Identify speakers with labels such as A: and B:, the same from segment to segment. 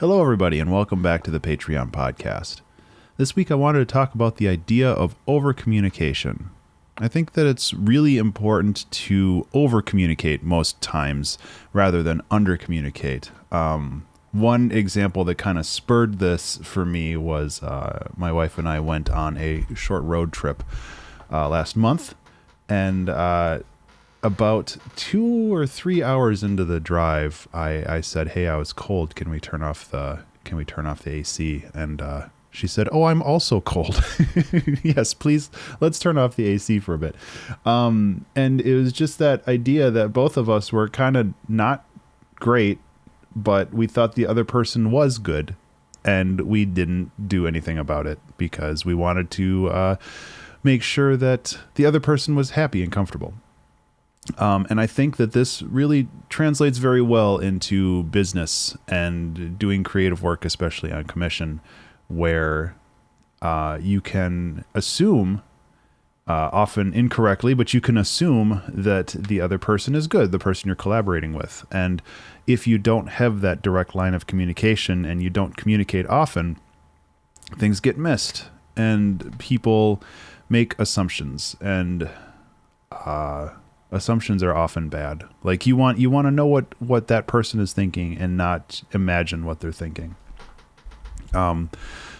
A: Hello, everybody, and welcome back to the Patreon podcast. This week I wanted to talk about the idea of overcommunication. I think that it's really important to overcommunicate most times rather than undercommunicate. One example that kind of spurred this for me was my wife and I went on a short road trip last month, and about 2 or 3 hours into the drive, I said, "Hey, I was cold. Can we turn off the AC?" And she said, "Oh, I'm also cold." Yes, please. Let's turn off the AC for a bit. And it was just that idea that both of us were kind of not great, but we thought the other person was good, and we didn't do anything about it because we wanted to make sure that the other person was happy and comfortable. And I think that this really translates very well into business and doing creative work, especially on commission, where you can assume, often incorrectly, but you can assume that the other person is good, the person you're collaborating with. And if you don't have that direct line of communication and you don't communicate often, things get missed and people make assumptions, and assumptions are often bad. Like you want to know what that person is thinking and not imagine what they're thinking.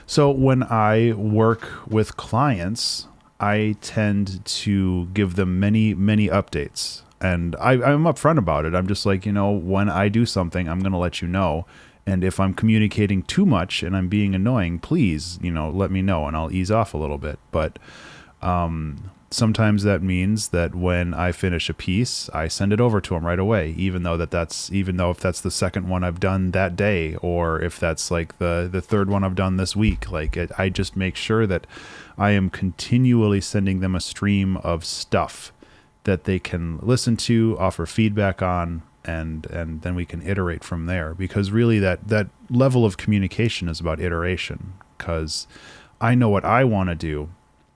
A: So when I work with clients, I tend to give them many, many updates, and I'm upfront about it. I'm just like, when I do something, I'm going to let you know. And if I'm communicating too much and I'm being annoying, please, let me know and I'll ease off a little bit. But, sometimes that means that when I finish a piece, I send it over to them right away, even though if that's the second one I've done that day, or if that's like the third one I've done this week. I just make sure that I am continually sending them a stream of stuff that they can listen to, offer feedback on, and then we can iterate from there. Because really that level of communication is about iteration, because I know what I want to do,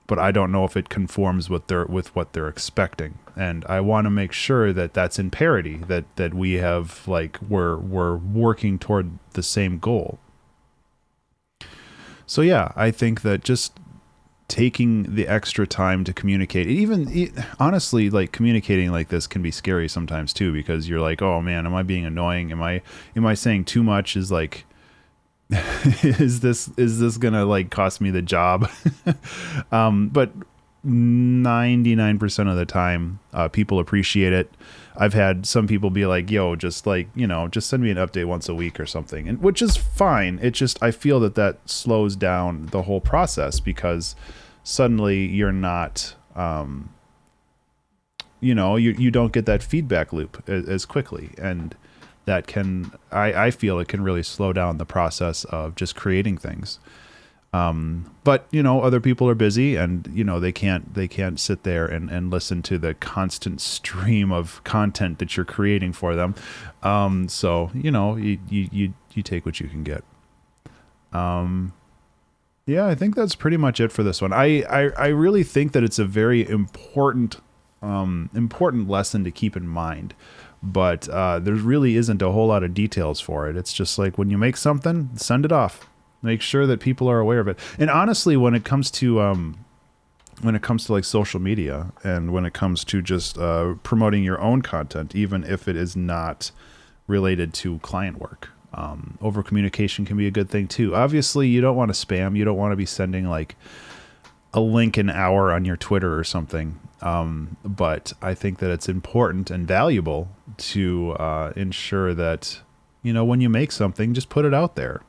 A: but I don't know if it conforms with what they're expecting. And I want to make sure that that's in parity, that we have, we're working toward the same goal. So yeah, I think that just taking the extra time to communicate, honestly, communicating like this can be scary sometimes too, because you're like, oh man, am I being annoying? Am I saying too much? Is this gonna cost me the job? But 99% of the time, people appreciate it. I've had some people be like, yo, just send me an update once a week or something, and which is fine. It just, I feel that slows down the whole process, because suddenly you're not, you don't get that feedback loop as quickly, and that I feel it can really slow down the process of just creating things. But other people are busy, and they can't sit there and listen to the constant stream of content that you're creating for them. So you take what you can get. Yeah, I think that's pretty much it for this one. I really think that it's a very important lesson to keep in mind. But there really isn't a whole lot of details for it. It's just like, when you make something, send it off. Make sure that people are aware of it. And honestly, when it comes to social media, and when it comes to just promoting your own content, even if it is not related to client work, overcommunication can be a good thing too. Obviously, you don't want to spam. You don't want to be sending a link an hour on your Twitter or something. But I think that it's important and valuable to ensure that, when you make something, just put it out there,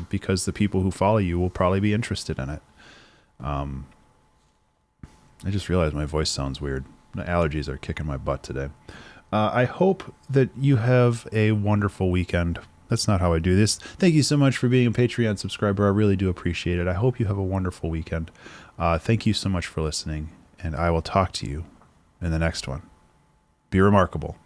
A: because the people who follow you will probably be interested in it. I just realized my voice sounds weird. The allergies are kicking my butt today. I hope that you have a wonderful weekend. That's not how I do this. Thank you so much for being a Patreon subscriber. I really do appreciate it. I hope you have a wonderful weekend. Thank you so much for listening, and I will talk to you in the next one. Be remarkable.